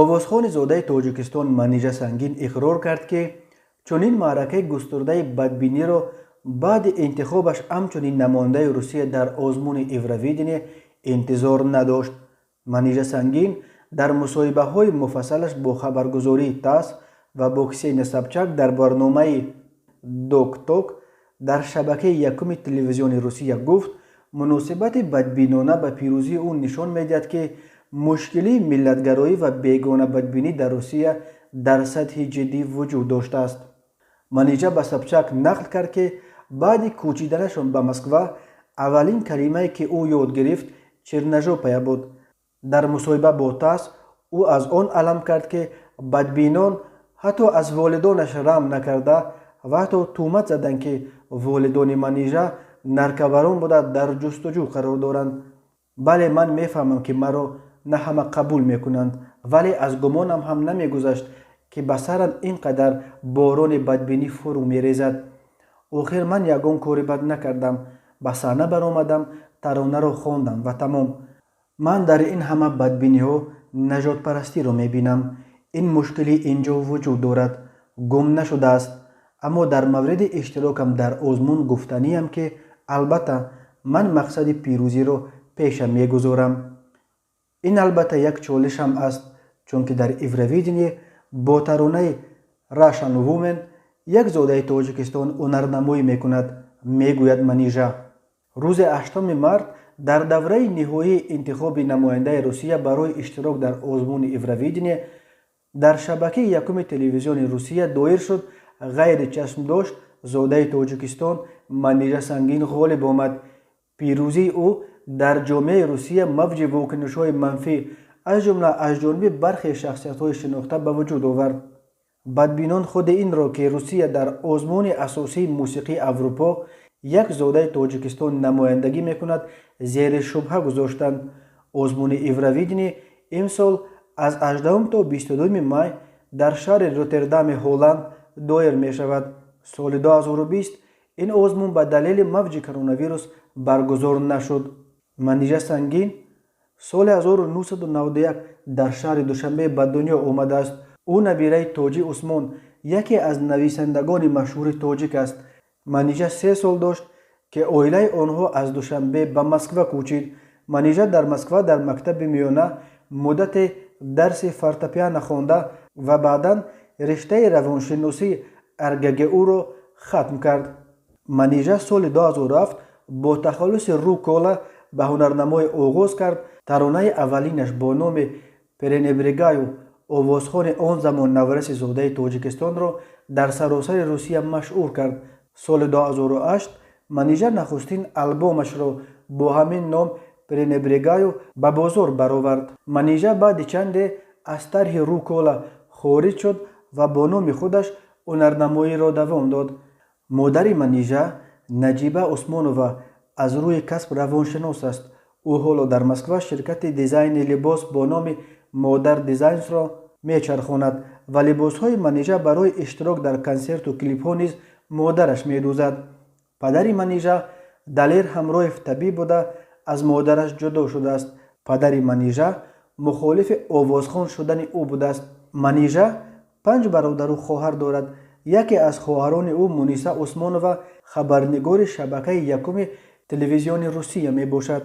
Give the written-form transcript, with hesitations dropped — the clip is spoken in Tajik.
овозхони зодаи тоҷикистон маниҷа сангин иқрор кард ки чунин маъракаи густурдаи бадбиниро баъди интихобаш ҳамчунин намояндаи русия дар озмуни евровидение интизор надошт. маниҷа сангин дар мусоҳибаҳои муфассалаш бо хабаргузории тасс ва бо ксения собчак дар барномаи док-ток дар шабакаи якуми телевизиони русия гуфт, муносибати бадбинона ба пирӯзии ӯ нишон медиҳад ки мушкилии миллатгароӣ ва бегонабадбинӣ дар русия дар сатҳи ҷиддӣ вуҷуд доштааст. маниҷа ба собчак нақл кард ки баъди кӯчиданашон ба москва аввалин калимае ки ӯ ёд гирифт черножопая буд. дар мусоҳиба бо тасс ӯ аз он алам кард ки бадбинон ҳатто аз волидонаш раҳм накарда ва ҳатто тӯҳмат заданд ки волидони маниҷа наркаварон буда дар ҷустуҷӯ қарор доранд. бале ман мефаҳмам ки маро на ҳама қабул мекунанд, вале аз гумонам ҳам намегузашт ки ба сарам ин қадар борони бадбинӣ фурӯ мерезад. охир ман ягон кори бад накардам, ба саҳна баромадам, таронаро хондам ва тамом. ман дар ин ҳама бадбиниҳо наҷотпарастиро мебинам. ин мушкилӣ инҷо вуҷуд дорад, гум нашудааст. аммо дар мавриди иштирокам дар озмун гуфтаниям ки албатта ман мақсади пирӯзиро пеша мегузорам. ин албатта як чолишам аст, чунки дар евровидение бо таронаи Russian Women як зодаи Тоҷикистон ҳунарнамоӣ мекунад, мегӯяд маниҷа. рӯзи 8 март дар давраи ниҳоии интихоби намояндаи Русия барои иштирок дар озмуни евровидение дар шабакаи якуми телевизиони Русия доир шуд. ғайри чашмдошт зодаи Тоҷикистон маниҷа сангин ғолиб омад. пирӯзии ӯ дар ҷомеаи Русия мавҷи вокунишҳои манфӣ аз ҷумла аз ҷониби бархе шахсиятҳои шинохта ба вуҷуд овард. бадбинон худи инро ки Русия дар озмуни асосии мусиқии Аврупо як зодаи Тоҷикистон намояндагӣ мекунад, зери шубҳа гузоштанд. озмуни евровидение имсол аз 18 то 22 май дар шаҳри Роттердами Ҳолланд доир мешавад. соли 2020 ин озмун ба далели мавҷи коронавирус баргузор нашуд. маниҷа сангин соли 1991 дар шаҳри Душанбе ба дунё омадааст. ӯ набираи Тоҷи Усмон, яке аз нависандагони машҳури тоҷик аст. маниҷа 3 сол дошт ки оилаи онҳо аз Душанбе ба Москва кӯчид. маниҷа дар Москва дар мактаби миёна муддате дарси фортепиано хонда ва баъдан риштаи равоншиносии РГГУ-ро хатм кард. маниҷа соли 2007 бо тахаллуси рӯ-кола ба ҳунарнамоӣ оғоз кард. таронаи аввалинаш бо номи «Пренебрегаю» овозхони он замон навараси зодаи Тоҷикистонро дар саросари Русия машҳур кард. соли 2008 маниҷа нахустин албомашро бо ҳамин ном «Пренебрегаю» ба бозор баровард. маниҷа баъди чанде аз тарҳи рӯ-кола хориҷ шуд ва бо номи худаш ҳунарнамоиро давом дод. модари маниҷа Наҷиба Усмонова аз рӯи касб равоншинос аст. ӯ ҳоло дар Москва ширкати дизайни либос бо номи «Модар Дизайнс»ро мечархонад ва либосҳои маниҷа барои иштирок дар консерту клипҳо низ модараш медӯзад. падари маниҷа Далер Ҳамроев табиб буда аз модараш ҷудо шудааст. падари маниҷа мухолифи овозхон шудани ӯ будааст. маниҷа 5 бародару хоҳар дорад. яке аз хоҳарони ӯ Муниса Усмонова хабарнигори шабакаи якуми телевизиони Русия мебошад.